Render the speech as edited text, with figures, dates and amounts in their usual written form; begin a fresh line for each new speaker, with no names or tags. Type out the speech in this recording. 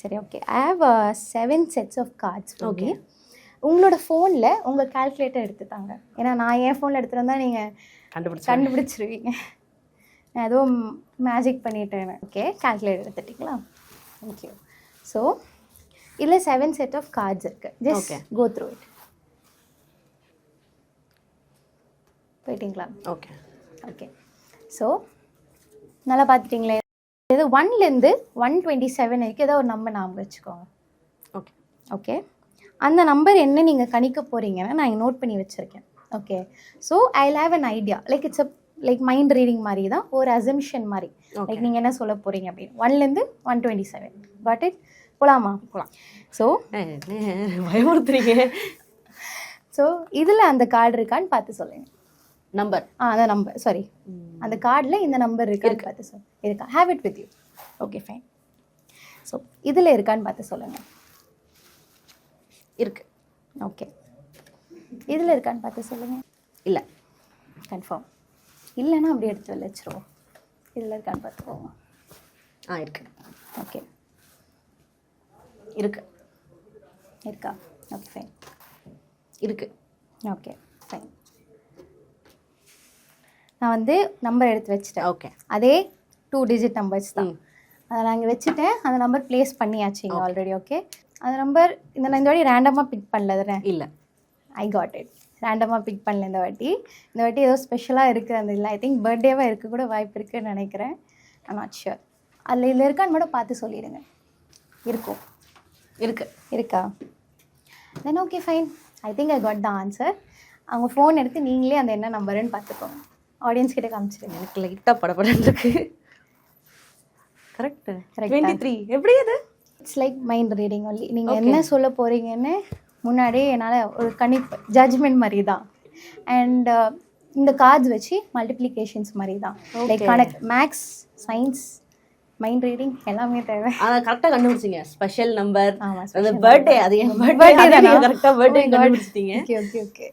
சரி okay. I have 7 sets of cards.
Okay.
உங்களோட ஃபோனில் உங்கள் கால்குலேட்டர் எடுத்துட்டாங்க. ஏன்னா நான் என் ஃபோனில் எடுத்துகிட்டு வந்தால் நீங்கள் கண்டுபிடிச்சிருவீங்க. நான் எதுவும் மேஜிக் பண்ணிட்டேன். ஓகே, கால்குலேட்டர் எடுத்துட்டிங்களா? தேங்க்யூ. ஸோ இதில் 7 set of cards இருக்குது. Just go through it. போயிட்டீங்களா?
Okay
okay. ஸோ நல்லா பார்த்துட்டிங்களே. இது 1லேருந்து 127 வரைக்கும் ஏதோ ஒரு நம்பர் ஞாபகம் வச்சுக்கோங்க.
Okay
okay. அந்த நம்பர் என்ன நீங்கள் கணிக்க போகிறீங்கன்னா நான் நோட் பண்ணி வச்சுருக்கேன். Okay. So I have an idea. Like it's like mind reading மாதிரி தான், ஒரு அசம்ஷன் மாதிரி. லைக் நீங்கள் என்ன சொல்ல போகிறீங்க அப்படின்னு. 1லேருந்து 127. Got it? போகலாமா? போகலாம். ஸோ
பயமுறுத்துறீங்க.
ஸோ இதில் அந்த கார்டு இருக்கான்னு பார்த்து சொல்லுங்கள்.
நம்பர்
அந்த நம்பர் சாரி, அந்த கார்டில் இந்த நம்பர் இருக்கான்னு பார்த்து சொல்லுங்கள். இருக்கா? Have it with you. Okay fine. So இதில் இருக்கான்னு பார்த்து சொல்லுங்கள்.
இருக்கு.
ஓகே. இதில் இருக்கான்னு பார்த்து சொல்லுங்கள்.
இல்லை.
கன்ஃபார்ம்? இல்லைன்னா அப்படியே எடுத்து வச்சுருவோம். இதில் இருக்கான்னு பார்த்துக்கோங்க.
இருக்கு.
ஓகே.
இருக்கு.
இருக்கா? Okay fine.
இருக்கு.
Okay fine. நான் வந்து நம்பர் எடுத்து வச்சுட்டேன்.
ஓகே.
அதே 2 digit நம்பர்ஸ் தான். அதை நான் இங்கே வச்சுட்டேன். அந்த நம்பர் ப்ளேஸ் பண்ணியாச்சு இங்கே ஆல்ரெடி. ஓகே. அந்த நம்பர் நான் இந்த வாட்டி ரேண்டமாக பிக் பண்ணல தானே?
இல்லை.
I got it. ரேண்டமாக பிக் பண்ணல இந்த வாட்டி. இந்த வாட்டி ஏதோ ஸ்பெஷலாக இருக்குது அந்த இல்லை. ஐ திங்க் பர்த்டேவாக இருக்க கூட வாய்ப்பு இருக்குதுன்னு நினைக்கிறேன். I'm not sure. அதில் இதில் இருக்கான்னு மட்டும் பார்த்து சொல்லிடுங்க. இருக்கும்.
இருக்கு.
இருக்கா? Then okay fine. I think I got the answer. அவங்க ஃபோன் எடுத்து நீங்களே அந்த என்ன நம்பருன்னு பார்த்துக்கோங்க. ஆடியன்ஸ் கிட்ட காமிச்சிருங்க.
எனக்கு லைட்டாக படப்படன்னு இருக்கு. கரெக்ட். 23. எப்படி அது?
It's like mind reading only. நீங்கள் என்ன சொல்ல போகிறீங்கன்னு முன்னாடியே என்னால் ஒரு கணிப்பு, ஜட்ஜ்மெண்ட் மாதிரி தான். அண்ட் இந்த கார்ட்ஸ் வச்சு மல்டிப்ளிகேஷன்ஸ் மாதிரி தான். லைக் கணக்கு, மேக்ஸ், சயின்ஸ், மைண்ட் ரீடிங் எல்லாமே தேவை.
அதை கரெக்டாக கண்டுபிடிச்சிங்க. Special number.
ஆமாம்.
அந்த பர்த்டே, அது என் பர்த்டே. கரெக்டாக பர்த்டே கண்டுபிடிச்சிட்டீங்க.
Okay okay okay.